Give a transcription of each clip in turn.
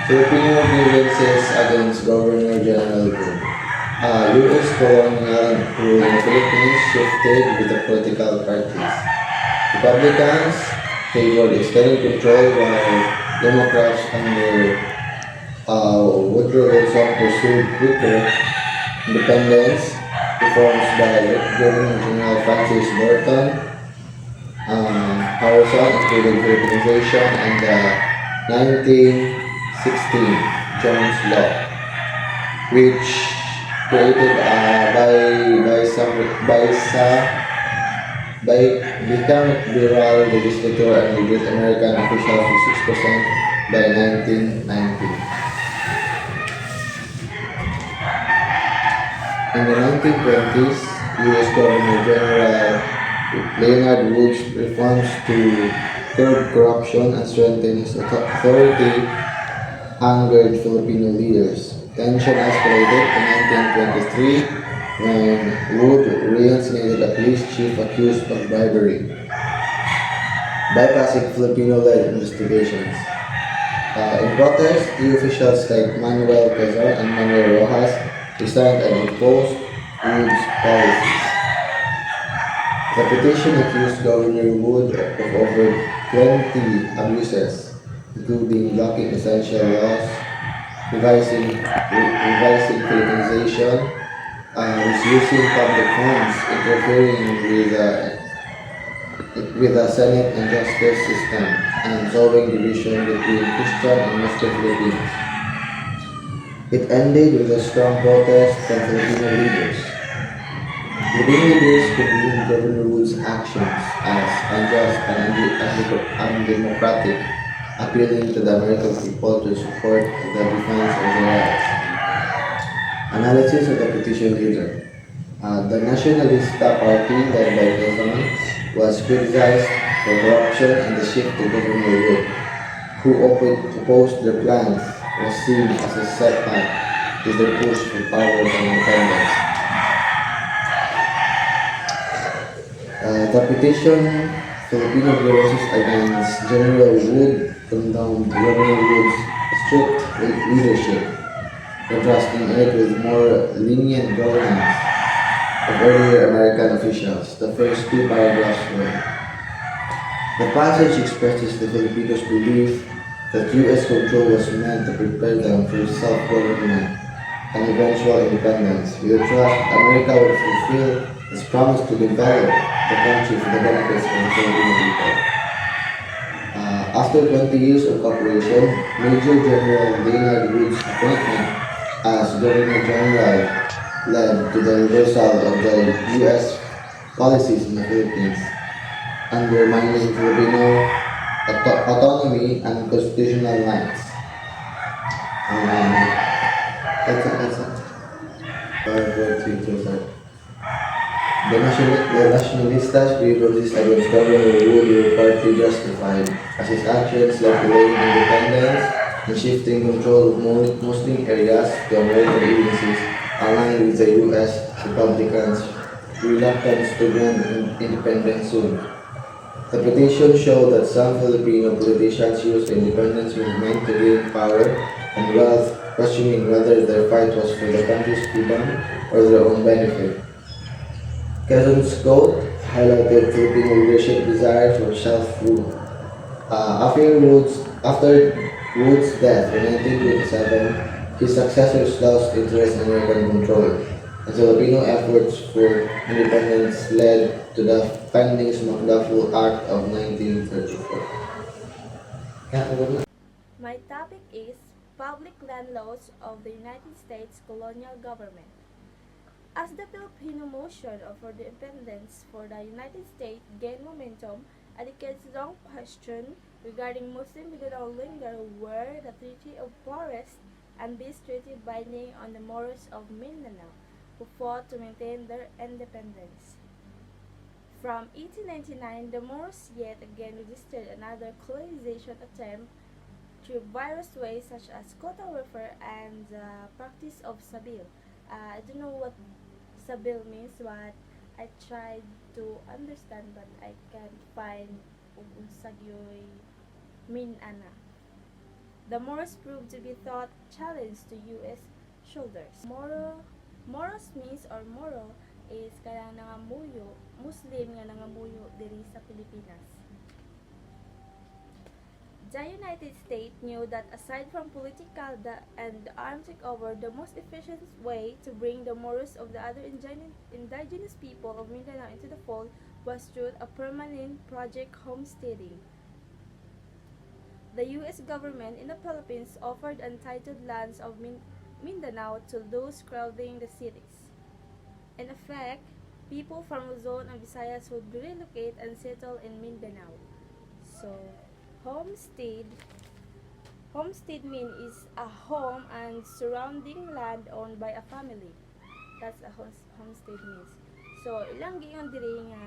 Filipino grievances against Governor General Good. U.S. colonial rule in the Philippines shifted with the political parties. Republicans favored extended control while Democrats under Woodrow Wilson pursued quicker independence reforms by Governor General Francis Norton. Harrison included Filipinization and the 1916 Jones Law, which created bicameral legislature and reduced American officials to 6% by 1990. In the 1920s, U.S. Governor General Leonard Wood's reforms to curb corruption and strengthen his authority angered Filipino leaders. Tension escalated in 1923 when Wood reinstated a police chief accused of bribery, bypassing Filipino-led investigations. In protest, EU officials like Manuel Quezon and Manuel Rojas resigned and imposed Wood's policies. The petition accused Governor Wood of over 20 abuses, including blocking essential laws, revising Philippinization, misusing public funds, interfering with the Senate and justice system, and sowing division between Christian and Muslim Filipinos. It ended with a strong protest from Filipino leaders. Filipino leaders condemned Governor Wood's actions as unjust and undemocratic, appealing to the American people to support the defense of their rights. Analysis of the petition leader. The Nacionalista Party, led by Quezon, was criticized for corruption and the shift to Governor Wood, who opposed their plans, was seen as a setback to their push for power and independence. The petition, Filipino grievances against General Wood, condemned Governor Wood's strict leadership, contrasting it with more lenient governance of earlier American officials. The first two paragraphs were: the passage expresses the Filipinos' belief that U.S. control was meant to prepare them for self-government and eventual independence, with the trust America would fulfill its promise to develop the country for the benefits of the Filipino people. After 20 years of cooperation, Major General Leonard Wood's appointment as Governor General led to the reversal of the U.S. policies in the Philippines, undermining Filipino autonomy and constitutional rights. That's it. 5, 4, 3, 2, 1. The Nationalistas' grievances against Governor Wood were partly justified, as his actions led to delaying independence and shifting control of Muslim areas to American agencies, aligned with the U.S. Republicans' reluctance to grant independence soon. The petition showed that some Filipino politicians used independence movement to gain power and wealth, questioning whether their fight was for the country's freedom or their own benefit. Quezon's quote highlighted Filipino leadership desire for self-rule. After Wood's death in 1927, his successors lost interest in American control, and Filipino efforts for independence led to the Findings-McDuffie Act of 1934. My topic is Public Land Laws of the United States Colonial Government. As the Filipino motion for the independence for the United States gained momentum, a decades-long question regarding Muslim did not linger were the Treaty of Flores and this treaty binding on the Moros of Mindanao, who fought to maintain their independence. From 1899, the Moros yet again registered another colonization attempt through various ways such as quota warfare and the practice of sabil. I don't know what sabil means, but I tried to understand but I can't find ug unsag yoy mean ana. The Moros proved to be thought challenge to U.S. shoulders. Moros means or Moro is kaya nangamuyo, Muslim nga nangamuyo diri sa Pilipinas. The United States knew that aside from political and armed takeover, the most efficient way to bring the Moros of the other indigenous people of Mindanao into the fold was through a permanent project homesteading. The U.S. government in the Philippines offered untitled lands of Mindanao to those crowding the cities. In effect, people from Luzon and Visayas would relocate and settle in Mindanao. So, homestead mean is a home and surrounding land owned by a family. That's a homestead means. So, ilang giyon diri nga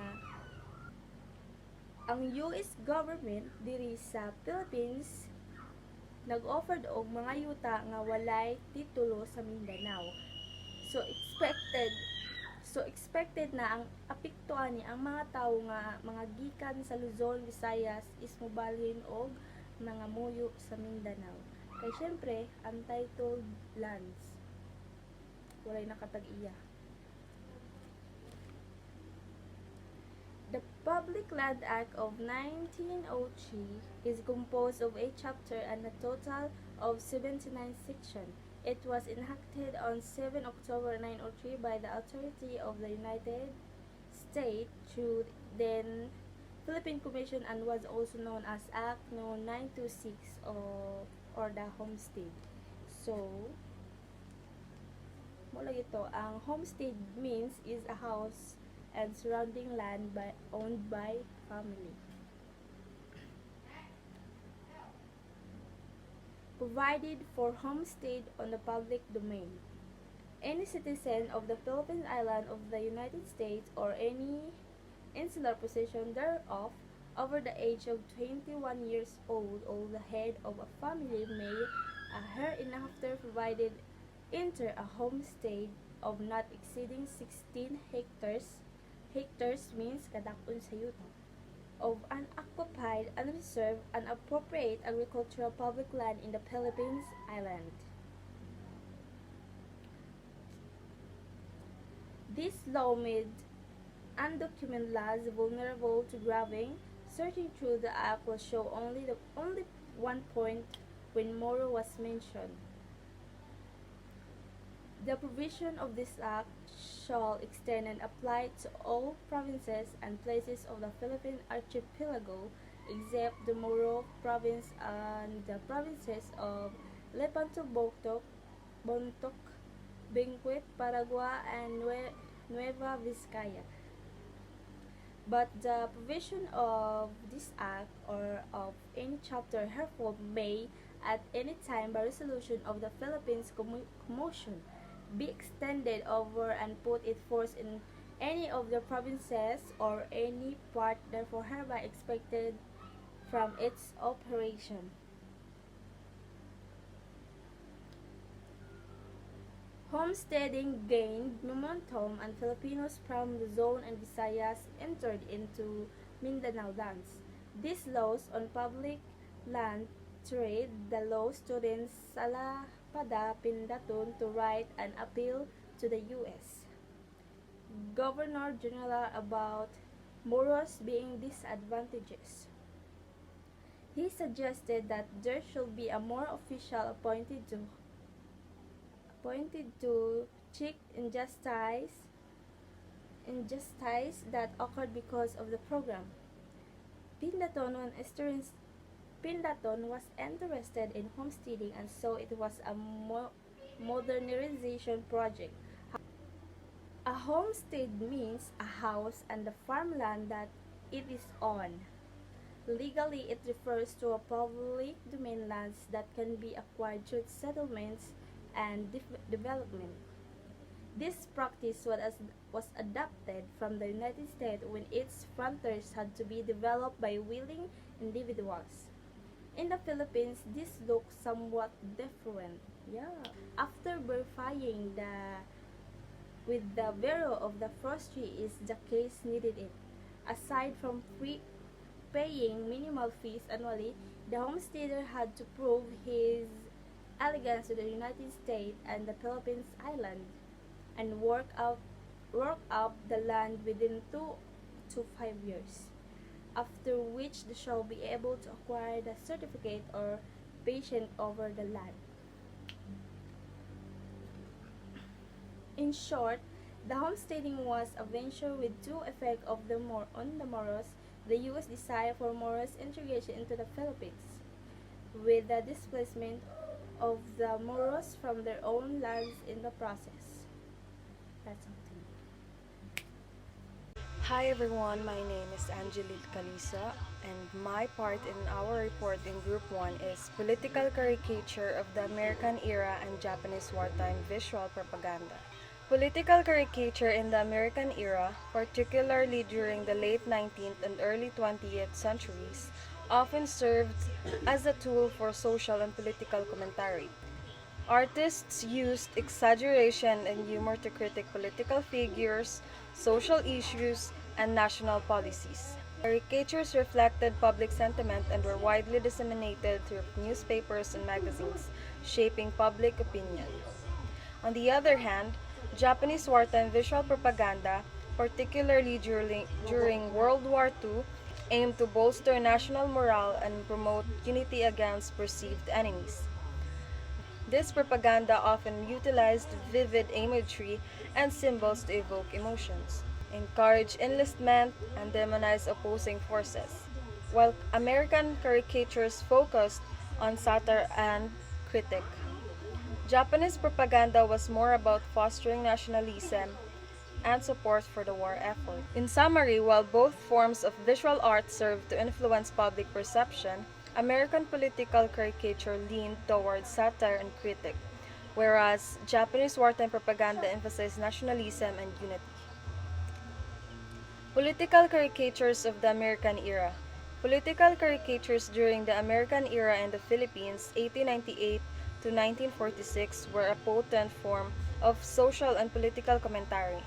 ang US government diri sa Philippines nag-offer og mga yuta nga walay titulo sa Mindanao. So expected na ang apektuhan ni ang mga tawo nga mga gikan sa Luzon, Visayas is mobalhin og nangamuyo sa Mindanao. Kay syempre, untitled lands. Walay nakatag-iya. The Public Land Act of 1903 is composed of 8 chapters and a total of 79 sections. It was enacted on 7 October 1903 by the authority of the United States through then Philippine Commission and was also known as Act No. 926 or the Homestead. So, mula ito, ang homestead means is a house and surrounding land owned by family. Provided for homestead on the public domain. Any citizen of the Philippine Island of the United States or any insular possession thereof over the age of 21 years old or the head of a family may hereinafter provided enter a homestead of not exceeding 16 hectares means kadakon sa yuta of unoccupied, unreserved, unappropriate agricultural public land in the Philippines Island. This law made undocumented lands vulnerable to grabbing. Searching through the act will show only one point when Moro was mentioned. The provision of this act shall extend and apply to all provinces and places of the Philippine archipelago except the Moro province and the provinces of Lepanto Bontoc, Benguet, Paragua, and Nueva Vizcaya. But the provision of this act or of any chapter hereof may, at any time by resolution of the Philippines Commission, be extended over and put it force in any of the provinces or any part therefore hereby expected from its operation. Homesteading gained momentum and Filipinos from Luzon and Visayas entered into Mindanao lands. These laws on public land trade the law students Salapada Pindaton to write an appeal to the U.S. Governor General about Moros being disadvantages. He suggested that there should be a more official appointed to check injustice that occurred because of the program. Pindaton was interested in homesteading and so it was a modernization project. A homestead means a house and the farmland that it is on. Legally, it refers to a public domain lands that can be acquired through settlements and development. This practice was adopted from the United States when its frontiers had to be developed by willing individuals. In the Philippines, this looks somewhat different. After verifying with the Bureau of the Forestry is the case needed it. Aside from paying minimal fees annually, The homesteader had to prove his allegiance to the United States and the Philippines island and work up the land within 2 to 5 years, after which they shall be able to acquire the certificate or patent over the land. In short, the homesteading was a venture with two effects on the Moros, the U.S. desire for Moros integration into the Philippines, with the displacement of the Moros from their own lands in the process. That's something. Hi everyone, my name is Angeline Calisa, and my part in our report in Group 1 is Political Caricature of the American Era and Japanese Wartime Visual Propaganda. Political caricature in the American era, particularly during the late 19th and early 20th centuries, often served as a tool for social and political commentary. Artists used exaggeration and humor to critique political figures, social issues, and national policies. Caricatures reflected public sentiment and were widely disseminated through newspapers and magazines, shaping public opinion. On the other hand, Japanese wartime visual propaganda, particularly during World War II, aimed to bolster national morale and promote unity against perceived enemies. This propaganda often utilized vivid imagery and symbols to evoke emotions, encourage enlistment, and demonize opposing forces, while American caricatures focused on satire and critique. Japanese propaganda was more about fostering nationalism and support for the war effort. In summary, while both forms of visual art served to influence public perception, American political caricature leaned towards satire and critique, whereas Japanese wartime propaganda emphasized nationalism and unity. Political caricatures of the American era. Political caricatures during the American era in the Philippines, 1898 to 1946, were a potent form of social and political commentary.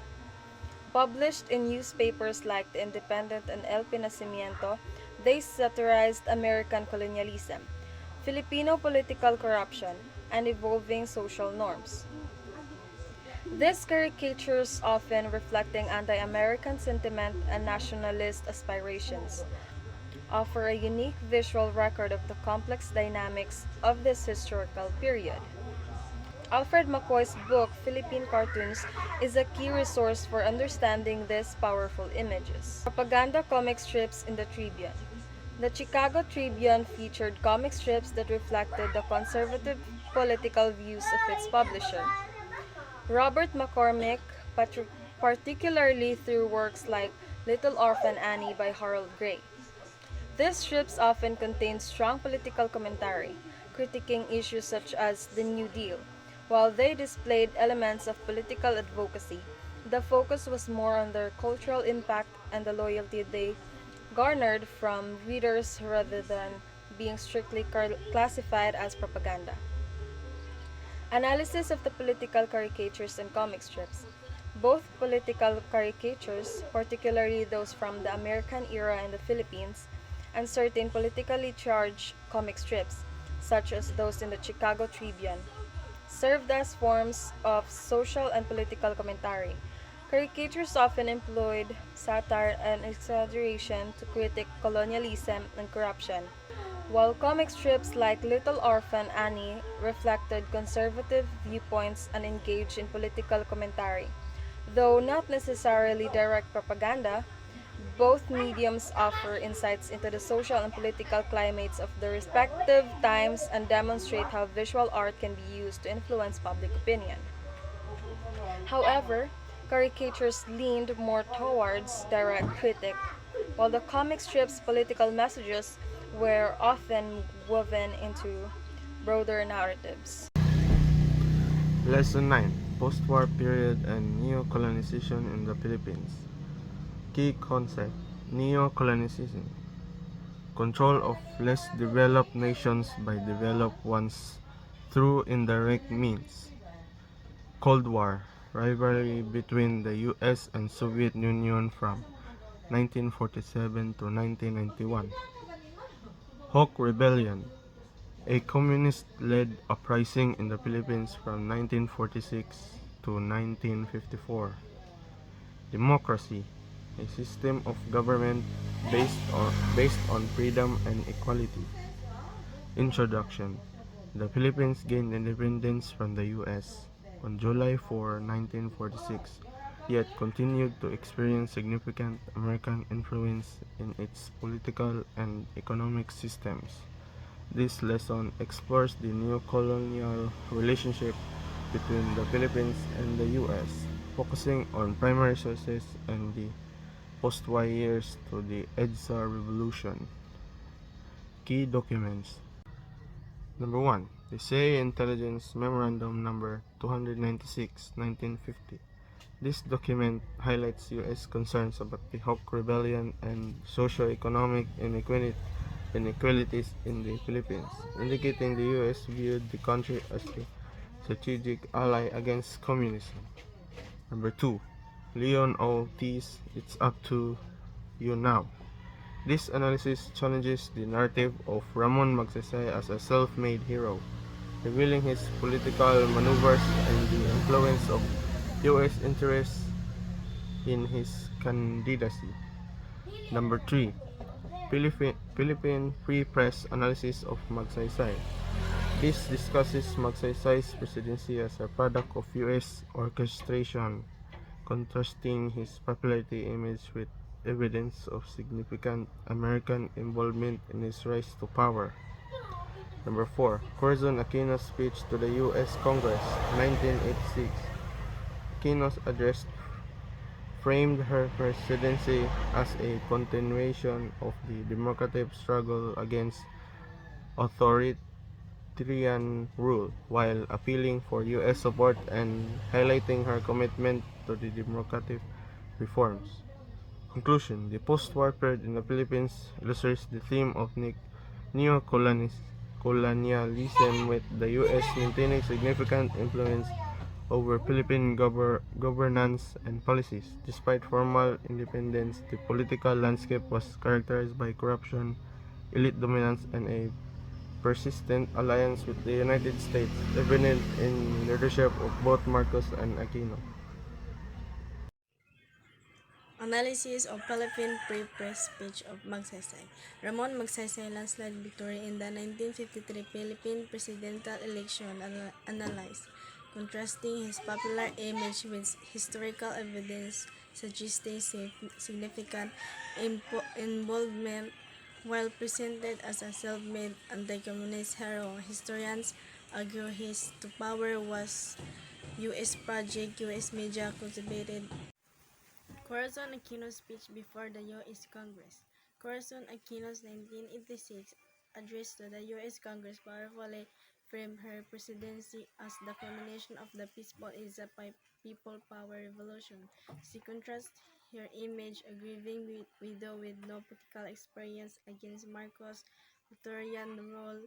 Published in newspapers like The Independent and El Pinacimiento, they satirized American colonialism, Filipino political corruption, and evolving social norms. These caricatures often reflecting anti-American sentiment and nationalist aspirations offer a unique visual record of the complex dynamics of this historical period. Alfred McCoy's book, Philippine Cartoons, is a key resource for understanding these powerful images. Propaganda comic strips in the Tribune. The Chicago Tribune featured comic strips that reflected the conservative political views of its publisher, Robert McCormick, particularly through works like Little Orphan Annie by Harold Gray. These strips often contained strong political commentary, critiquing issues such as the New Deal. While they displayed elements of political advocacy, the focus was more on their cultural impact and the loyalty they garnered from readers rather than being strictly classified as propaganda. Analysis of the political caricatures and comic strips. Both political caricatures, particularly those from the American era in the Philippines, and certain politically charged comic strips, such as those in the Chicago Tribune, served as forms of social and political commentary. Caricatures often employed satire and exaggeration to critique colonialism and corruption, while comic strips like Little Orphan Annie reflected conservative viewpoints and engaged in political commentary. Though not necessarily direct propaganda, both mediums offer insights into the social and political climates of the respective times and demonstrate how visual art can be used to influence public opinion. However, caricatures leaned more towards direct critique, while the comic strips' political messages were often woven into broader narratives. Lesson 9: Post-war period and neo-colonization in the Philippines. Key concept: neo-colonization. Control of less developed nations by developed ones through indirect means. Cold War. Rivalry between the US and Soviet Union from 1947 to 1991. Hawk Rebellion, a communist-led uprising in the Philippines from 1946 to 1954. Democracy, a system of government based on freedom and equality. Introduction. The Philippines gained independence from the US on July 4, 1946, yet continued to experience significant American influence in its political and economic systems. This lesson explores the neo-colonial relationship between the Philippines and the US, focusing on primary sources and the post-war years to the EDSA Revolution. Key documents. Number 1. The CIA Intelligence Memorandum Number 296, 1950. This document highlights U.S. concerns about the Hawk Rebellion and socio-economic inequalities in the Philippines, indicating the U.S. viewed the country as a strategic ally against communism. Number 2. Leon O.T.'s It's Up to You Now. This analysis challenges the narrative of Ramon Magsaysay as a self-made hero, revealing his political maneuvers and the influence of U.S. interests in his candidacy. Number 3. Philippine Free Press Analysis of Magsaysay. This discusses Magsaysay's presidency as a product of U.S. orchestration, contrasting his popularity image with evidence of significant American involvement in his rise to power. Number 4. Corazon Aquino's speech to the U.S. Congress, 1986. Aquino's address framed her presidency as a continuation of the democratic struggle against authoritarian rule, while appealing for U.S. support and highlighting her commitment to the democratic reforms. Conclusion. The post-war period in the Philippines illustrates the theme of neo-colonialism, with the U.S. maintaining significant influence over Philippine governance and policies. Despite formal independence, the political landscape was characterized by corruption, elite dominance, and a persistent alliance with the United States, evident in leadership of both Marcos and Aquino. Analysis of Philippine Free Press speech of Magsaysay. Ramon Magsaysay landslide victory in the 1953 Philippine presidential election analyzed, contrasting his popular image with historical evidence suggesting significant involvement. While presented as a self-made anti-communist hero, historians argue his to power was U.S. project. U.S. media cultivated Corazon Aquino's speech before the U.S. Congress. Corazon Aquino's 1986 address to the U.S. Congress powerfully framed her presidency as the culmination of the peaceful EDSA people power revolution. She contrasts her image, a grieving widow with no political experience, against Marcos' authoritarian rule,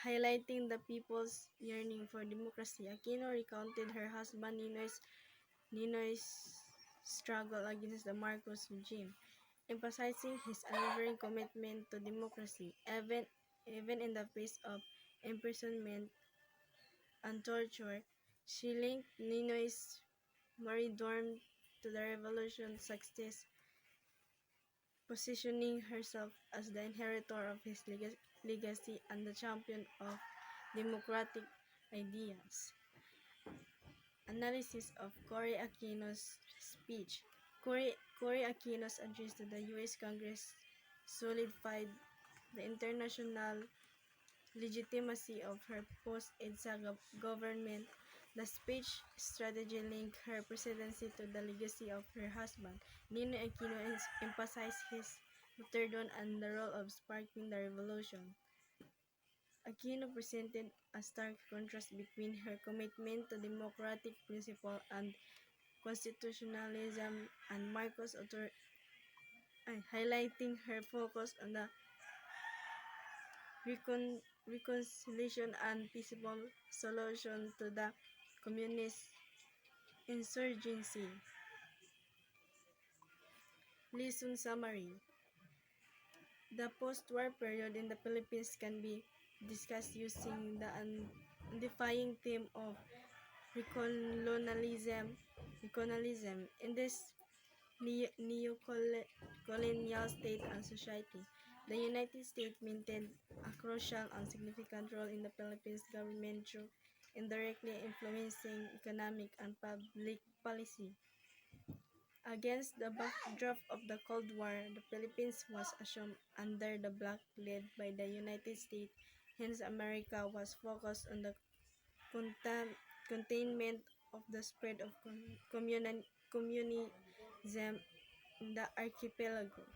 highlighting the people's yearning for democracy. Aquino recounted her husband Ninoy's struggle against the Marcos regime, emphasizing his unwavering commitment to democracy, even in the face of imprisonment and torture. She linked Ninoy's martyrdom to the revolution's success, positioning herself as the inheritor of his legacy and the champion of democratic ideas. Analysis of Cory Aquino's speech. Cory Aquino's address to the U.S. Congress solidified the international legitimacy of her post-EDSA government. The speech strategy linked her presidency to the legacy of her husband. Ninoy Aquino emphasized his martyrdom and the role of sparking the revolution. Aquino presented a stark contrast between her commitment to democratic principle and constitutionalism and Marcos' highlighting her focus on the reconciliation and peaceful solution to the communist insurgency. Lesson summary. The post-war period in the Philippines can be discussed using the unifying theme of recolonialism. In this neo-colonial state and society, the United States maintained a crucial and significant role in the Philippines government through indirectly influencing economic and public policy. Against the backdrop of the Cold War, the Philippines was assumed under the bloc led by the United States. Hence, America was focused on the containment of the spread of communism in the archipelago.